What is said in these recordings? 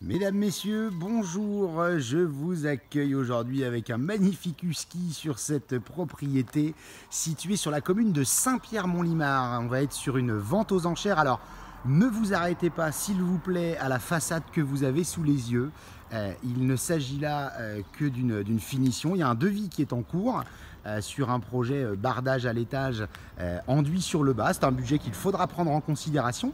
Mesdames, Messieurs, bonjour, je vous accueille aujourd'hui avec un magnifique husky sur cette propriété située sur la commune de Saint-Pierre-Mont-Limard. On va être sur une vente aux enchères, alors ne vous arrêtez pas s'il vous plaît à la façade que vous avez sous les yeux. Il ne s'agit là que d'une finition, il y a un devis qui est en cours sur un projet bardage à l'étage enduit sur le bas. C'est un budget qu'il faudra prendre en considération.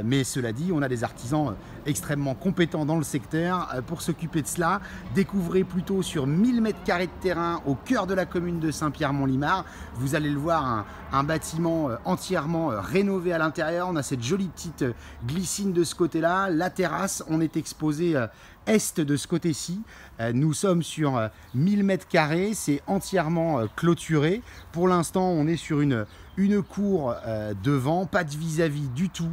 Mais cela dit, on a des artisans extrêmement compétents dans le secteur pour s'occuper de cela. Découvrez plutôt sur 1000 m² de terrain au cœur de la commune de Saint-Pierre-Mont-Limard. Vous allez le voir, un bâtiment entièrement rénové à l'intérieur. On a cette jolie petite glycine de ce côté-là. La terrasse, on est exposé est de ce côté-ci. Nous sommes sur 1000 m², c'est entièrement clôturé. Pour l'instant, on est sur une cour devant, pas de vis-à-vis du tout.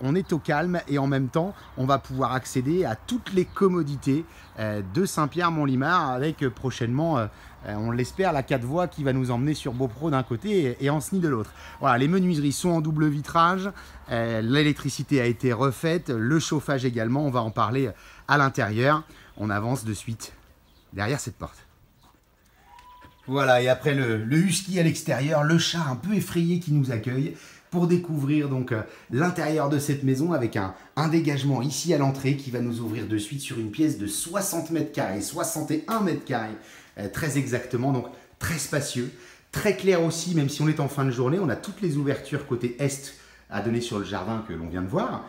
On est au calme et en même temps, on va pouvoir accéder à toutes les commodités de Saint-Pierre-Mont-Limard avec prochainement, on l'espère, la 4 voies qui va nous emmener sur Beaupro d'un côté et Ancenis de l'autre. Voilà, les menuiseries sont en double vitrage, l'électricité a été refaite, le chauffage également, on va en parler à l'intérieur. On avance de suite derrière cette porte. Voilà, et après le husky à l'extérieur, le chat un peu effrayé qui nous accueille pour découvrir donc l'intérieur de cette maison avec un dégagement ici à l'entrée qui va nous ouvrir de suite sur une pièce de 60 m², 61 m², très exactement, donc très spacieux, très clair aussi, même si on est en fin de journée. On a toutes les ouvertures côté est à donner sur le jardin que l'on vient de voir.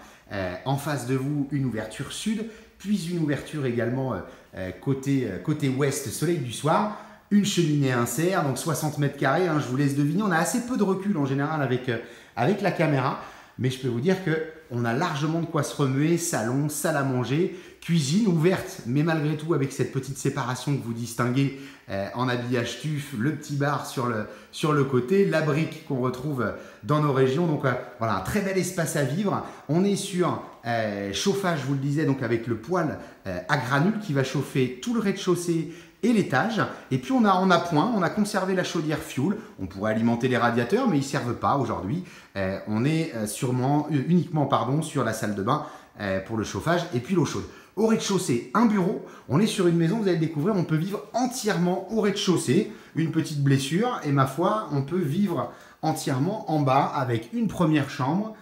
En face de vous, une ouverture sud, puis une ouverture également côté ouest, soleil du soir. Une cheminée insert, donc 60 m², hein, je vous laisse deviner. On a assez peu de recul en général avec la caméra, mais je peux vous dire qu'on a largement de quoi se remuer. Salon, salle à manger, cuisine ouverte, mais malgré tout avec cette petite séparation que vous distinguez en habillage tuf, le petit bar sur le côté, la brique qu'on retrouve dans nos régions. Donc voilà, un très bel espace à vivre. On est sur chauffage, je vous le disais, donc avec le poêle à granules qui va chauffer tout le rez-de-chaussée et l'étage. Et puis on a point, on a conservé la chaudière fuel. On pourrait alimenter les radiateurs, mais ils ne servent pas aujourd'hui. On est uniquement sur la salle de bain pour le chauffage et puis l'eau chaude. Au rez-de-chaussée, un bureau. On est sur une maison, vous allez le découvrir, on peut vivre entièrement au rez-de-chaussée. Une petite blessure et ma foi, on peut vivre entièrement en bas avec une première chambre,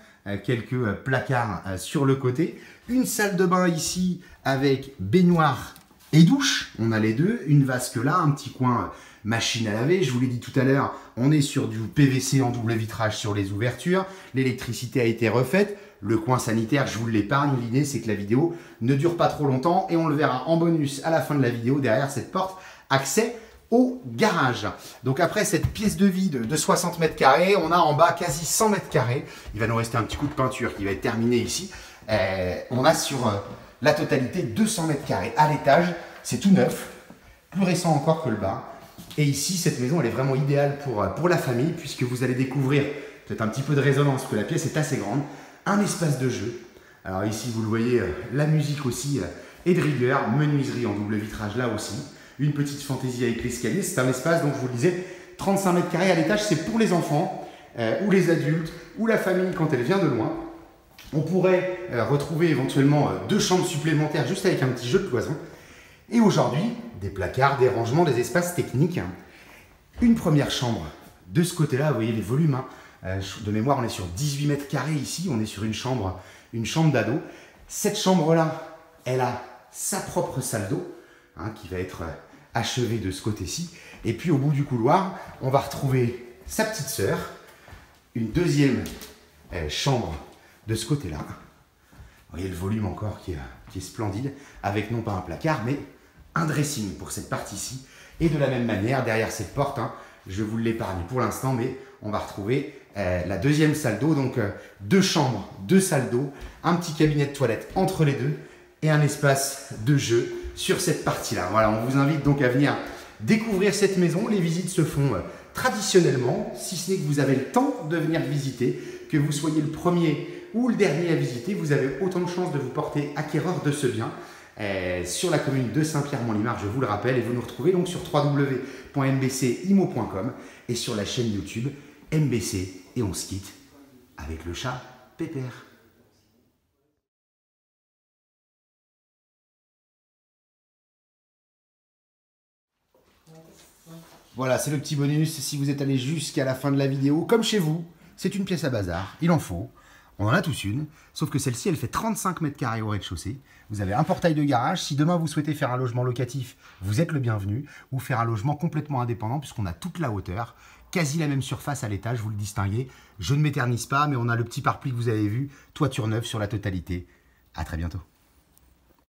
quelques placards sur le côté, une salle de bain ici avec baignoire et douche, on a les deux, une vasque là, un petit coin machine à laver. Je vous l'ai dit tout à l'heure, on est sur du PVC en double vitrage sur les ouvertures, l'électricité a été refaite, le coin sanitaire, je vous l'épargne, l'idée c'est que la vidéo ne dure pas trop longtemps et on le verra en bonus à la fin de la vidéo, derrière cette porte, accès au garage. Donc après cette pièce de vide de 60 m², on a en bas quasi 100 m², il va nous rester un petit coup de peinture qui va être terminé ici. On a sur la totalité 200 m² à l'étage, c'est tout neuf, plus récent encore que le bas. Et ici, cette maison, elle est vraiment idéale pour la famille, puisque vous allez découvrir, peut-être un petit peu de résonance, que la pièce est assez grande, un espace de jeu. Alors ici, vous le voyez, la musique aussi est de rigueur, menuiserie en double vitrage là aussi, une petite fantaisie avec l'escalier. C'est un espace, donc je vous le disais, 35 m² à l'étage, c'est pour les enfants, ou les adultes, ou la famille quand elle vient de loin. On pourrait retrouver éventuellement 2 chambres supplémentaires juste avec un petit jeu de cloison. Et aujourd'hui, des placards, des rangements, des espaces techniques. Une première chambre de ce côté-là, vous voyez les volumes. De mémoire, on est sur 18 m² ici, on est sur une chambre d'ado. Cette chambre-là, elle a sa propre salle d'eau qui va être achevée de ce côté-ci. Et puis au bout du couloir, on va retrouver sa petite sœur, une deuxième chambre de ce côté-là. Vous voyez le volume encore qui est splendide, avec non pas un placard, mais un dressing pour cette partie-ci. Et de la même manière, derrière cette porte, je vous l'épargne pour l'instant, mais on va retrouver la deuxième salle d'eau, donc 2 chambres, 2 salles d'eau, un petit cabinet de toilette entre les deux, et un espace de jeu sur cette partie-là. Voilà, on vous invite donc à venir découvrir cette maison. Les visites se font traditionnellement, si ce n'est que vous avez le temps de venir visiter, que vous soyez le premier ou le dernier à visiter, vous avez autant de chances de vous porter acquéreur de ce bien sur la commune de Saint-Pierre-Mont-Limard, je vous le rappelle, et vous nous retrouvez donc sur www.mbcimo.com et sur la chaîne YouTube MBC, et on se quitte avec le chat Pépère. Voilà, c'est le petit bonus. Si vous êtes allé jusqu'à la fin de la vidéo, comme chez vous, c'est une pièce à bazar. Il en faut. On en a tous une. Sauf que celle-ci, elle fait 35 mètres carrés au rez-de-chaussée. Vous avez un portail de garage. Si demain vous souhaitez faire un logement locatif, vous êtes le bienvenu. Ou faire un logement complètement indépendant, puisqu'on a toute la hauteur. Quasi la même surface à l'étage, vous le distinguez. Je ne m'éternise pas, mais on a le petit pare-brise que vous avez vu. Toiture neuve sur la totalité. À très bientôt.